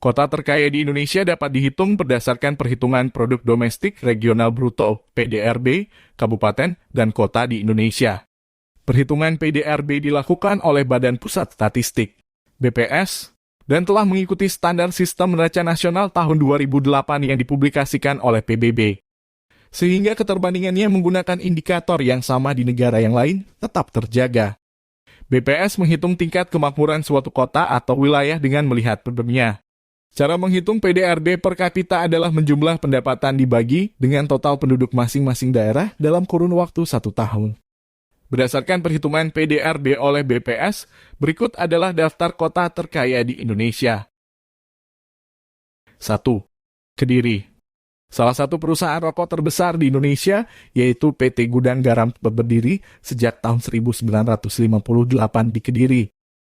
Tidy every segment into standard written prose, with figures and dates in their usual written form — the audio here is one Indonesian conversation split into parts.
Kota terkaya di Indonesia dapat dihitung berdasarkan perhitungan produk domestik regional bruto (PDRB), kabupaten, dan kota di Indonesia. Perhitungan PDRB dilakukan oleh Badan Pusat Statistik (BPS) dan telah mengikuti standar Sistem Neraca Nasional tahun 2008 yang dipublikasikan oleh PBB. Sehingga keterbandingannya menggunakan indikator yang sama di negara yang lain tetap terjaga. BPS menghitung tingkat kemakmuran suatu kota atau wilayah dengan melihat problemnya. Cara menghitung PDRB per kapita adalah menjumlah pendapatan dibagi dengan total penduduk masing-masing daerah dalam kurun waktu 1 tahun. Berdasarkan perhitungan PDRB oleh BPS, berikut adalah daftar kota terkaya di Indonesia. 1. Kediri. Salah satu perusahaan rokok terbesar di Indonesia, yaitu PT Gudang Garam berdiri sejak tahun 1958 di Kediri.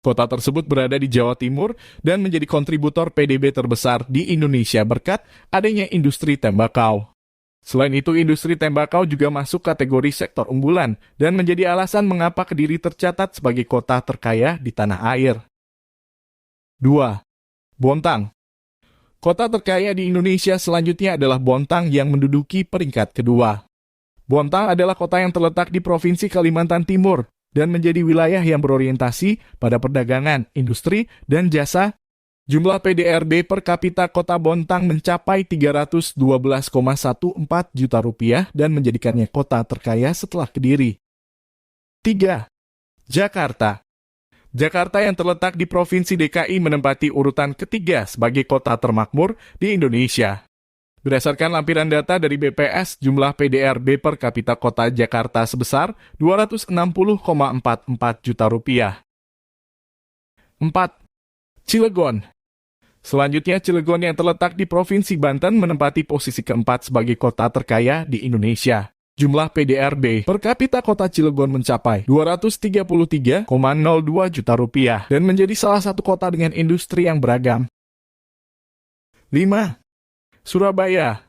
Kota tersebut berada di Jawa Timur dan menjadi kontributor PDB terbesar di Indonesia berkat adanya industri tembakau. Selain itu, industri tembakau juga masuk kategori sektor unggulan dan menjadi alasan mengapa Kediri tercatat sebagai kota terkaya di tanah air. 2. Bontang. Kota terkaya di Indonesia selanjutnya adalah Bontang yang menduduki peringkat kedua. Bontang adalah kota yang terletak di Provinsi Kalimantan Timur dan menjadi wilayah yang berorientasi pada perdagangan, industri, dan jasa. Jumlah PDRB per kapita kota Bontang mencapai 312,14 juta rupiah dan menjadikannya kota terkaya setelah Kediri. 3. Jakarta. Jakarta yang terletak di Provinsi DKI menempati urutan ketiga sebagai kota termakmur di Indonesia. Berdasarkan lampiran data dari BPS, jumlah PDRB per kapita kota Jakarta sebesar 260,44 juta rupiah. 4. Cilegon. Selanjutnya, Cilegon yang terletak di Provinsi Banten menempati posisi keempat sebagai kota terkaya di Indonesia. Jumlah PDRB per kapita kota Cilegon mencapai 233,02 juta rupiah dan menjadi salah satu kota dengan industri yang beragam. 5. Surabaya.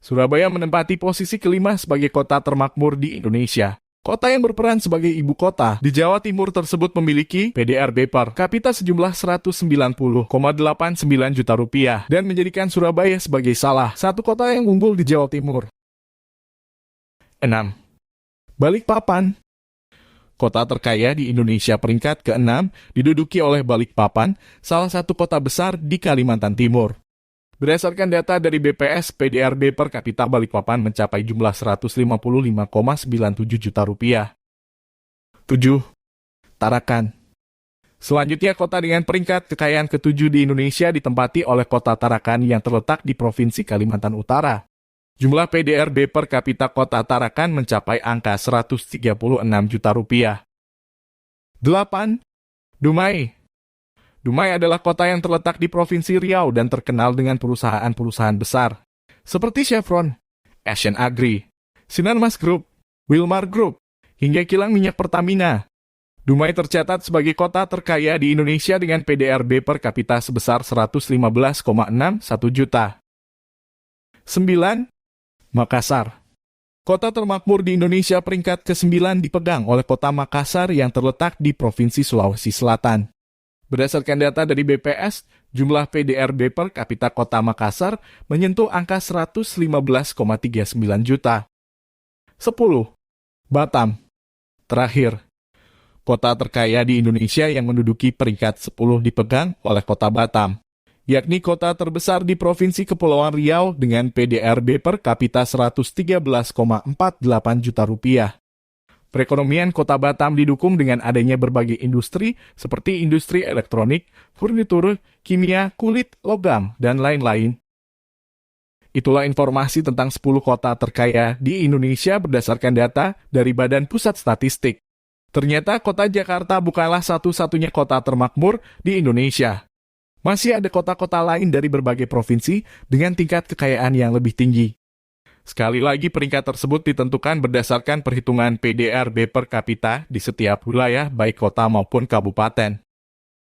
Surabaya menempati posisi kelima sebagai kota termakmur di Indonesia. Kota yang berperan sebagai ibu kota di Jawa Timur tersebut memiliki PDRB per kapita sejumlah 190,89 juta rupiah dan menjadikan Surabaya sebagai salah satu kota yang unggul di Jawa Timur. 6. Balikpapan. Kota terkaya di Indonesia peringkat ke-6 diduduki oleh Balikpapan, salah satu kota besar di Kalimantan Timur. Berdasarkan data dari BPS, PDRB per kapita Balikpapan mencapai jumlah 155,97 juta rupiah. 7. Tarakan. Selanjutnya, kota dengan peringkat kekayaan ke-7 di Indonesia ditempati oleh kota Tarakan yang terletak di Provinsi Kalimantan Utara. Jumlah PDRB per kapita kota Tarakan mencapai angka 136 juta rupiah. 8. Dumai. Dumai adalah kota yang terletak di Provinsi Riau dan terkenal dengan perusahaan-perusahaan besar, seperti Chevron, Asian Agri, Sinarmas Group, Wilmar Group, hingga kilang minyak Pertamina. Dumai tercatat sebagai kota terkaya di Indonesia dengan PDRB per kapita sebesar 115,61 juta. 9. Makassar. Kota termakmur di Indonesia peringkat ke-9 dipegang oleh kota Makassar yang terletak di Provinsi Sulawesi Selatan. Berdasarkan data dari BPS, jumlah PDRB per kapita kota Makassar menyentuh angka 115,39 juta. 10. Batam. Terakhir, kota terkaya di Indonesia yang menduduki peringkat 10 dipegang oleh kota Batam, yakni kota terbesar di Provinsi Kepulauan Riau dengan PDRB per kapita 113,48 juta rupiah. Perekonomian kota Batam didukung dengan adanya berbagai industri seperti industri elektronik, furnitur, kimia, kulit, logam, dan lain-lain. Itulah informasi tentang 10 kota terkaya di Indonesia berdasarkan data dari Badan Pusat Statistik. Ternyata kota Jakarta bukanlah satu-satunya kota termakmur di Indonesia. Masih ada kota-kota lain dari berbagai provinsi dengan tingkat kekayaan yang lebih tinggi. Sekali lagi, peringkat tersebut ditentukan berdasarkan perhitungan PDRB per kapita di setiap wilayah, baik kota maupun kabupaten.